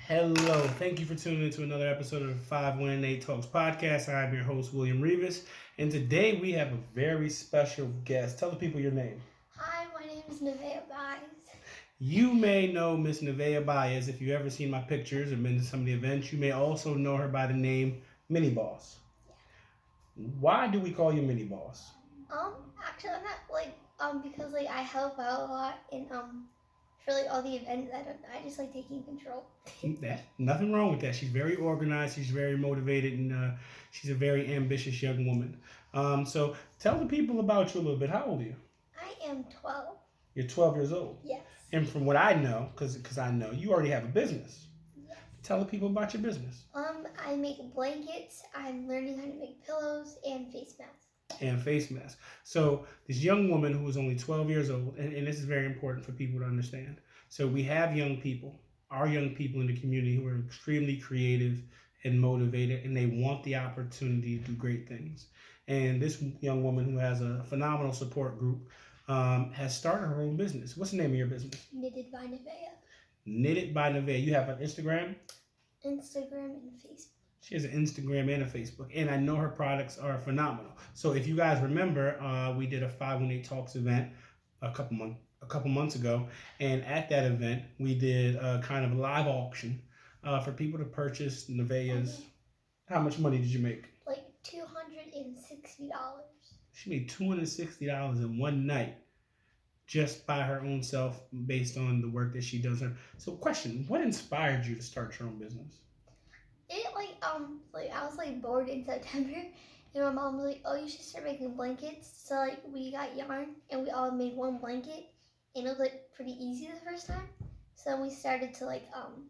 Hello, thank you for tuning in to another episode of the 518Talks podcast. I'm your host, William Rivas, and today we have a very special guest. Tell the people your name. Hi, my name is Naveah Bies. You may know Miss Naveah Bies if you've ever seen my pictures or been to some of the events. You may also know her by the name Mini Boss. Why do we call you Mini Boss? Actually, I'm not because I help out a lot in for all the events. I just like taking control. Nothing wrong with that. She's very organized. She's very motivated, and she's a very ambitious young woman. So tell the people about you a little bit. How old are you? I am 12. You're 12 years old. Yes. And from what I know, because I know you already have a business. Yes. Tell the people about your business. I make blankets. I'm learning how to make pillows and face masks. And face masks. So this young woman who is only 12 years old, and this is very important for people to understand. So we have young people, our young people in the community who are extremely creative and motivated, and they want the opportunity to do great things. And this young woman who has a phenomenal support group has started her own business. What's the name of your business? Knitted by Naveah. Knitted by Naveah. You have an Instagram? Instagram and Facebook. She has an Instagram and a Facebook, and I know her products are phenomenal. So if you guys remember, we did a 518 Talks event a couple months ago, and at that event, we did a kind of live auction for people to purchase Naveah's. How much money did you make? Like $260. She made $260 in one night just by her own self based on the work that she does. So question, what inspired you to start your own business? It I was bored in September, and my mom was like, "Oh, you should start making blankets." So we got yarn and we all made one blanket, and it was pretty easy the first time. So we started to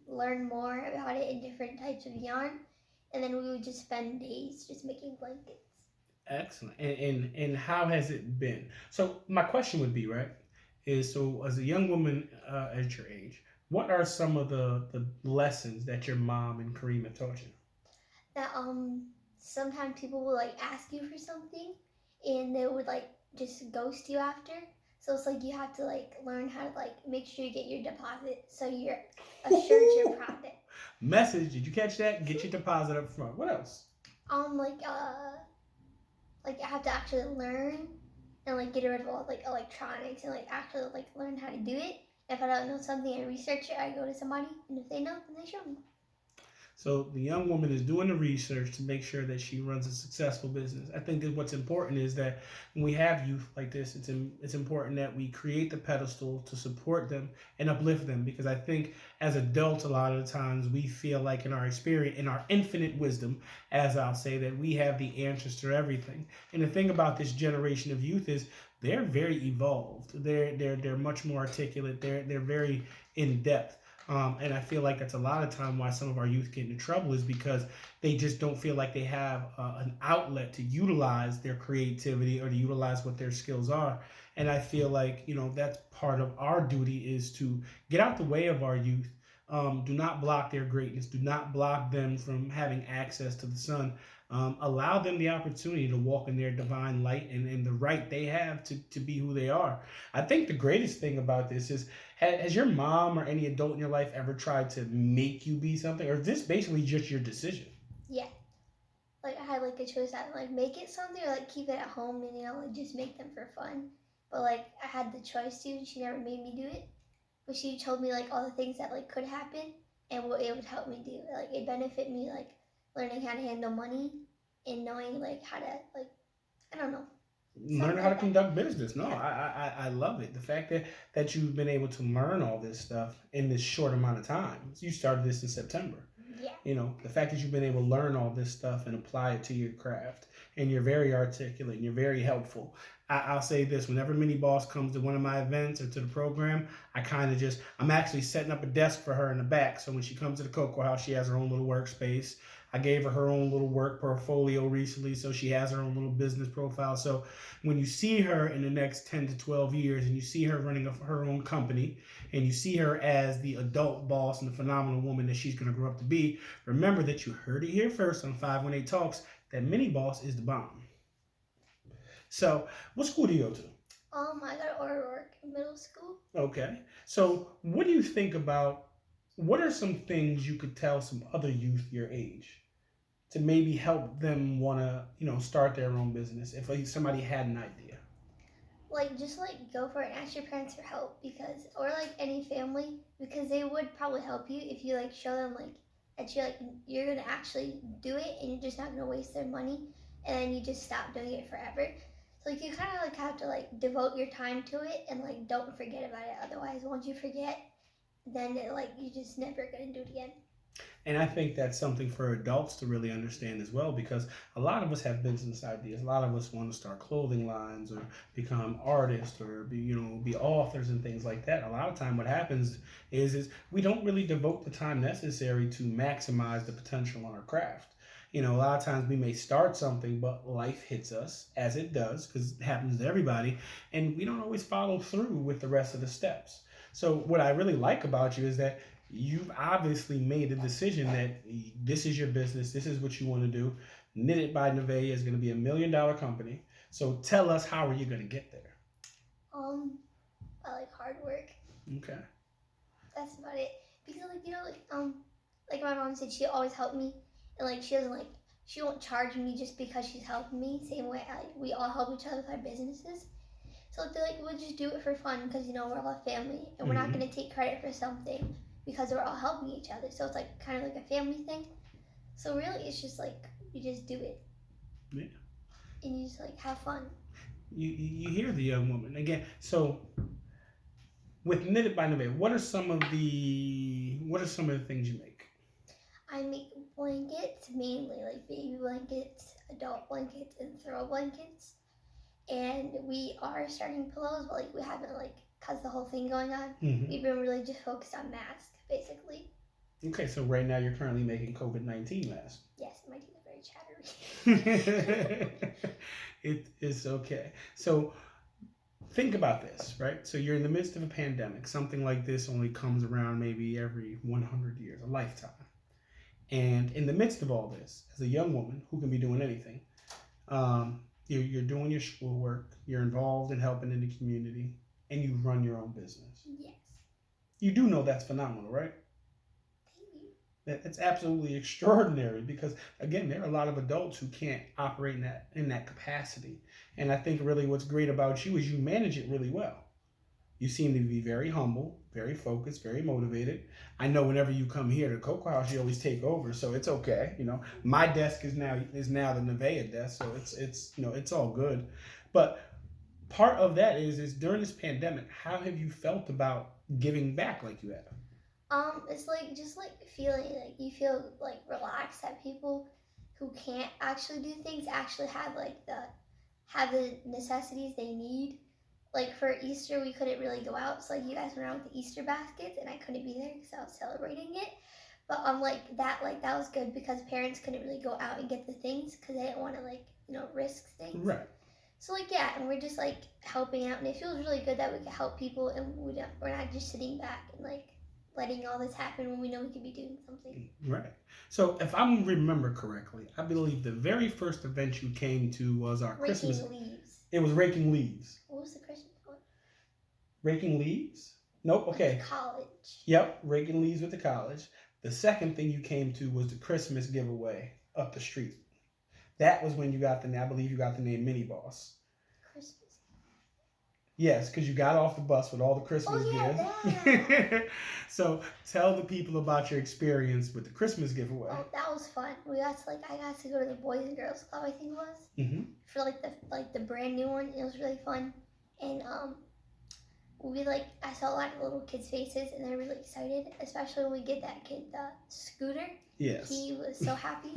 learn more about it in different types of yarn, and then we would just spend days just making blankets. Excellent. And how has it been? So my question would be, right, is so as a young woman at your age, what are some of the lessons that your mom and Kareem have taught you? That sometimes people will ask you for something, and they would just ghost you after. So it's you have to learn how to make sure you get your deposit, so you're assured your profit. Message, did you catch that? Get your deposit up front. What else? I have to actually learn and get rid of all electronics and actually learn how to do it. If I don't know something, I research it. I go to somebody, and if they know, then they show me. So the young woman is doing the research to make sure that she runs a successful business. I think that what's important is that when we have youth like this, it's important that we create the pedestal to support them and uplift them, because I think as adults, a lot of the times we feel like in our experience, in our infinite wisdom, as I'll say, that we have the answers to everything. And the thing about this generation of youth is they're very evolved. They're much more articulate. They're very in depth. And I feel like that's a lot of time why some of our youth get into trouble, is because they just don't feel like they have an outlet to utilize their creativity or to utilize what their skills are. And I feel like, that's part of our duty, is to get out the way of our youth. Do not block their greatness. Do not block them from having access to the sun. Allow them the opportunity to walk in their divine light and the right they have to be who they are. I think the greatest thing about this is, has your mom or any adult in your life ever tried to make you be something, or is this basically just your decision? Yeah. I had a choice to make it something or keep it at home and just make them for fun. But I had the choice to, and she never made me do it. But she told me all the things that could happen and what it would help me do. It benefit me learning how to handle money and knowing how to I don't know. Learn how to conduct business. No, I love it. The fact that you've been able to learn all this stuff in this short amount of time. You started this in September. Yeah. The fact that you've been able to learn all this stuff and apply it to your craft, and you're very articulate and you're very helpful. I'll say this: whenever Mini Boss comes to one of my events or to the program, I'm actually setting up a desk for her in the back. So when she comes to the Cocoa House, she has her own little workspace. I gave her own little work portfolio recently, so she has her own little business profile. So when you see her in the next 10 to 12 years, and you see her running her own company, and you see her as the adult boss and the phenomenal woman that she's going to grow up to be, remember that you heard it here first on 518 Talks, that Mini Boss is the bomb. So what school do you go to? I got O'Rourke Middle School. Okay. So what do you think about What are some things you could tell some other youth your age to maybe help them want to, start their own business if like, somebody had an idea? Like just like go for it and ask your parents for help, because or like any family, because they would probably help you if you like show them like that you're gonna actually do it and you're just not gonna waste their money, and then you just stop doing it forever. So like you kind of like have to like devote your time to it and like don't forget about it. Otherwise, once you forget, then like you just never gonna do it again. And I think that's something for adults to really understand as well, because a lot of us have business ideas. A lot of us want to start clothing lines or become artists or be authors and things like that. A lot of time what happens is we don't really devote the time necessary to maximize the potential on our craft. A lot of times we may start something, but life hits us as it does, because it happens to everybody, and we don't always follow through with the rest of the steps. So what I really like about you is that you've obviously made a decision that this is your business, this is what you want to do. Knitted by Naveah is going to be $1 million company. So tell us, how are you going to get there? I like hard work. Okay. That's about it. Because like my mom said, she always helped me, and like she won't charge me just because she's helping me. Same way we all help each other with our businesses. So they're like, we'll just do it for fun because we're all a family, and we're not gonna take credit for something because we're all helping each other. So it's like kind of like a family thing. So really, it's just like you just do it. Yeah. And you just like have fun. You hear the young woman again. So with Knitted by Naveah, what are some of the things you make? I make blankets, mainly like baby blankets, adult blankets, and throw blankets. And we are starting pillows, but like we haven't cause the whole thing going on. Mm-hmm. We've been really just focused on masks, basically. Okay, so right now you're currently making COVID-19 masks. Yes, my teeth are very chattery. It's okay. So think about this, right? So you're in the midst of a pandemic. Something like this only comes around maybe every 100 years, a lifetime. And in the midst of all this, as a young woman who can be doing anything, you're doing your schoolwork, you're involved in helping in the community, and you run your own business. Yes. You do know that's phenomenal, right? Thank you. That's absolutely extraordinary, because again, there are a lot of adults who can't operate in that capacity. And I think really what's great about you is you manage it really well. You seem to be very humble, very focused, very motivated. I know whenever you come here to Cocoa House, you always take over, so it's okay. My desk is now the Naveah desk, so it's all good. But part of that is during this pandemic, how have you felt about giving back like you have? It's like just like feeling like you feel like relaxed that people who can't actually do things actually have the necessities they need. Like for Easter, we couldn't really go out, so like you guys went around with the Easter baskets, and I couldn't be there because I was celebrating it. But that was good because parents couldn't really go out and get the things because they didn't want to risk things. Right. So yeah, and we're just helping out, and it feels really good that we can help people, and we're not just sitting back and letting all this happen when we know we could be doing something. Right. So if I remember correctly, I believe the very first event you came to was our Christmas. Raking leaves. It was raking leaves. What was the Christmas one? Raking leaves? Nope. Okay. With college. Yep. Raking leaves with the college. The second thing you came to was the Christmas giveaway up the street. That was when you got I believe you got the name Mini Boss. Christmas. Yes, because you got off the bus with all the Christmas gifts. So tell the people about your experience with the Christmas giveaway. Oh, that was fun. I got to go to the Boys and Girls Club, I think it was. Mm-hmm. For the brand new one. It was really fun. And I saw a lot of little kids' faces, and they're really excited, especially when we get that kid the scooter. Yes. He was so happy.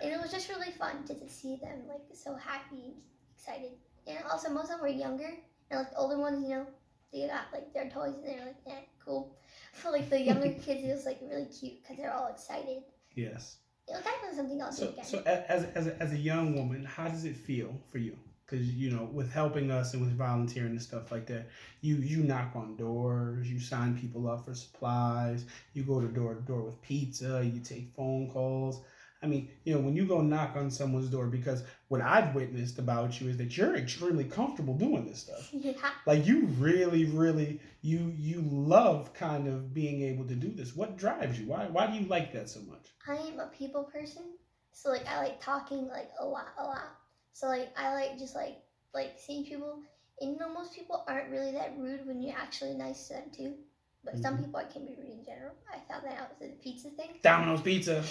And it was just really fun to see them so happy and excited. And also most of them were younger, and the older ones, they got their toys, and they're cool. For the younger kids, it was really cute because they're all excited. Yes. It was definitely something I'll do again. So as a young woman, how does it feel for you? Because with helping us and with volunteering and stuff like that, you knock on doors, you sign people up for supplies, you go door to door with pizza, you take phone calls. I mean, when you go knock on someone's door, because what I've witnessed about you is that you're extremely comfortable doing this stuff. Yeah. Like you really, really, you love kind of being able to do this. What drives you? Why do you like that so much? I am a people person, so like I like talking like a lot. So like I like just like seeing people, and most people aren't really that rude when you're actually nice to them too. But some people I can be rude in general. I found that out with the pizza thing. Domino's Pizza.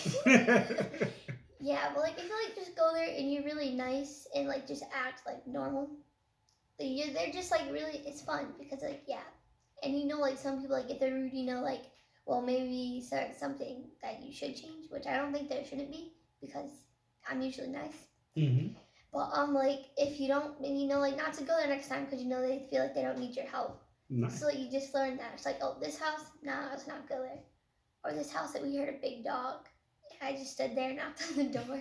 Yeah, but like if you like just go there and you're really nice and like just act like normal, they're just like really, it's fun because like yeah, and like some people like if they're rude, like well maybe something that you should change, which I don't think there shouldn't be because I'm usually nice. Mm-hmm. But like if you don't, and like not to go there next time because they feel like they don't need your help. Nice. So you just learn that it's like, oh, this house, nah, let's not go there, or this house that we heard a big dog. I just stood there, knocked on the door,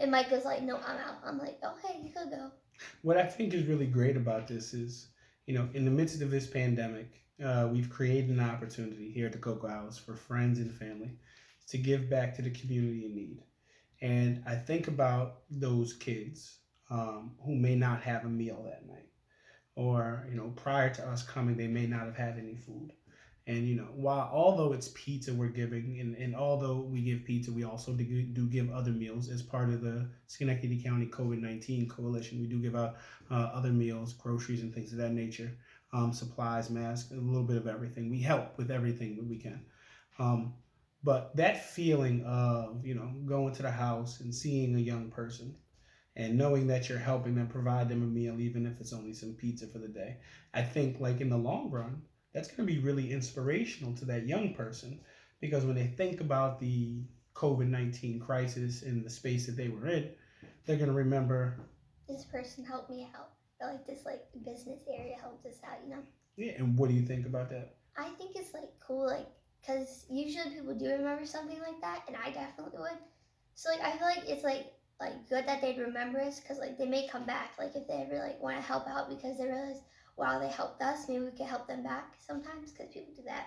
and Mike was like, no, I'm out. I'm like, okay, you could go. What I think is really great about this is, in the midst of this pandemic, we've created an opportunity here at the Cocoa House for friends and family to give back to the community in need. And I think about those kids who may not have a meal that night, or, prior to us coming, they may not have had any food. And although it's pizza we're giving, and although we give pizza, we also do give other meals as part of the Schenectady County COVID-19 Coalition. We do give out other meals, groceries, and things of that nature, supplies, masks, a little bit of everything. We help with everything that we can. But that feeling of going to the house and seeing a young person, and knowing that you're helping them, provide them a meal, even if it's only some pizza for the day, I think like in the long run, that's going to be really inspirational to that young person, because when they think about the COVID-19 crisis and the space that they were in, they're going to remember, this person helped me out. Or like this like business area helped us out, Yeah, and what do you think about that? I think it's like cool, like, because usually people do remember something like that, and I definitely would. So like I feel like it's like good that they'd remember us, because like they may come back, like if they ever like want to help out because they realize, wow, they helped us, maybe we could help them back sometimes, because people do that.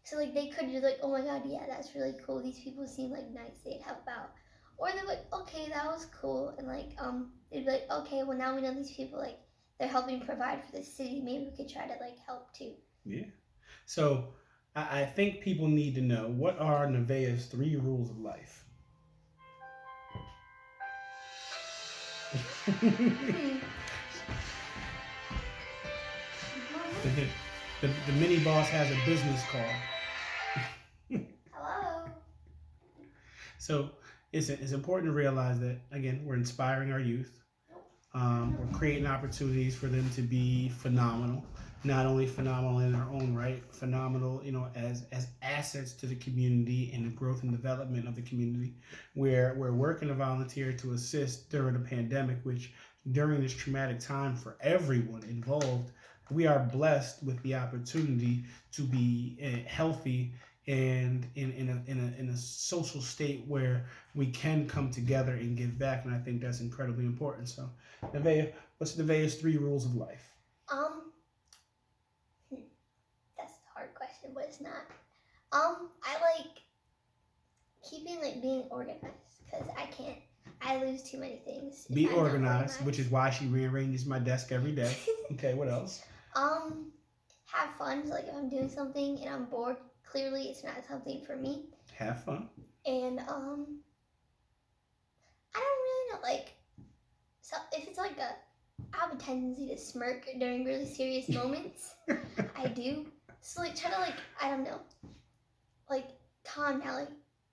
So like they could just like, oh my god, yeah, that's really cool, these people seem like nice, they'd help out. Or they're like, okay, that was cool, and like they'd be like, okay, well now we know these people, like they're helping provide for the city, maybe we could try to like help too. Yeah. So I think people need to know, what are Naveah's 3 rules of life? The mini boss has a business call. Hello. So it's important to realize that, again, we're inspiring our youth. We're creating opportunities for them to be phenomenal. Not only phenomenal in their own right, phenomenal, as assets to the community and the growth and development of the community. We're working to volunteer to assist during the pandemic, which during this traumatic time for everyone involved, we are blessed with the opportunity to be healthy and in a social state where we can come together and give back, and I think that's incredibly important. So, Naveah, what's Naveah's 3 rules of life? That's a hard question, but it's not. I like keeping like being organized, because I lose too many things. Be organized, which is why she rearranges my desk every day. Okay, what else? Have fun. So, like if I'm doing something and I'm bored, clearly it's not something for me. Have fun. And I don't really know, like, so if it's like I have a tendency to smirk during really serious moments. I do. So like try to like, I don't know, like calm down, like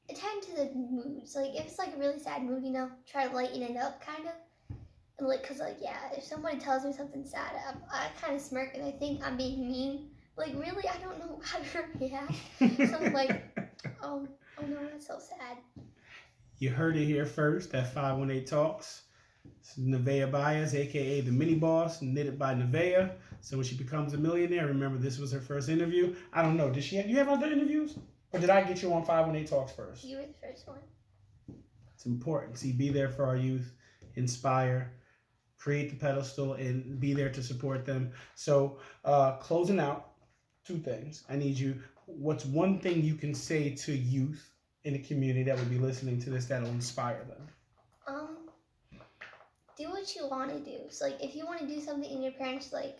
attend to the moods. Like if it's like a really sad mood, try to lighten it up kind of. And like, cause like, yeah, if somebody tells me something sad, I kind of smirk and I think I'm being mean. Like really, I don't know how to react. So I'm like, oh no, that's so sad. You heard it here first at 518 Talks. It's Naveah Bies, aka the mini boss, knitted by Naveah. So when she becomes a millionaire, remember this was her first interview. I don't know, do you have other interviews? Or did I get you on 518 Talks first? You were the first one. It's important. See, be there for our youth, inspire, create the pedestal, and be there to support them. So closing out, 2 things. I need you, what's one thing you can say to youth in the community that would be listening to this that'll inspire them? Do what you want to do. So like if you want to do something and your parents like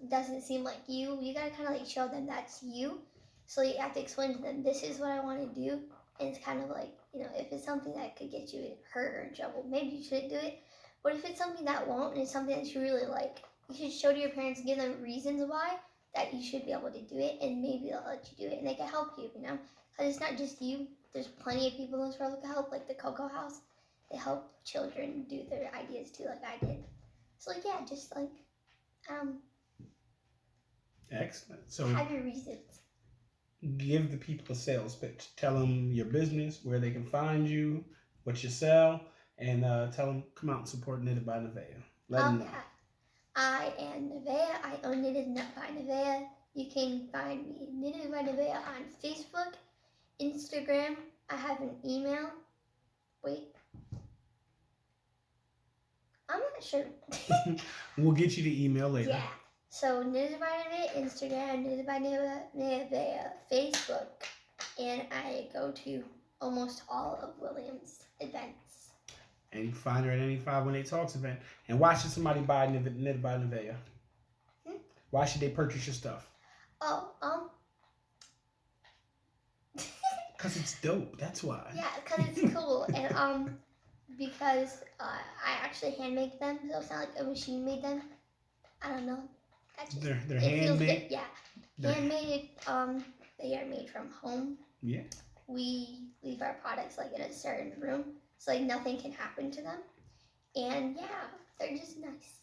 doesn't seem like you gotta kind of like show them that's you. So you have to explain to them, this is what I want to do. And it's kind of like, you know, if it's something that could get you hurt or in trouble, maybe you shouldn't do it. But if it's something that won't and it's something that you really like, you should show to your parents, give them reasons why that you should be able to do it, and maybe they'll let you do it and they can help you, you know? Because it's not just you. There's plenty of people in this world who can help, like the Cocoa House. They help children do their ideas too, like I did. So like, yeah, just like, Excellent. So have your reasons. give the people a sales pitch. Tell them your business, where they can find you, what you sell, and tell them come out and support Knitted by Naveah. Let them know. I am Naveah. I own Knitted by Naveah. You can find me Knitted by Naveah on Facebook, Instagram. I have an email. Wait. I'm not sure. We'll get you the email later. Yeah. So Knitted by Naveah, Instagram, Knitted by Naveah, Facebook, and I go to almost all of William's events. And you can find her at any 518Talks event. And why should somebody buy Knitted by Naveah? Why should they purchase your stuff? Because it's dope. That's why. Yeah, because it's cool. And because I actually handmade them, so it's not like a machine made them. I don't know. That's just, they're handmade. Yeah, handmade. They are made from home. Yeah. We leave our products like in a certain room, so like nothing can happen to them. And yeah, they're just nice.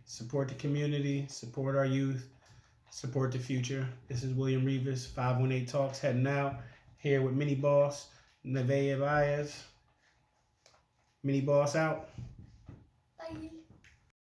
Support the community. Support our youth. Support the future. This is William Rivas, 518Talks, heading out here with Mini Boss, Naveah Bies. Mini Boss out.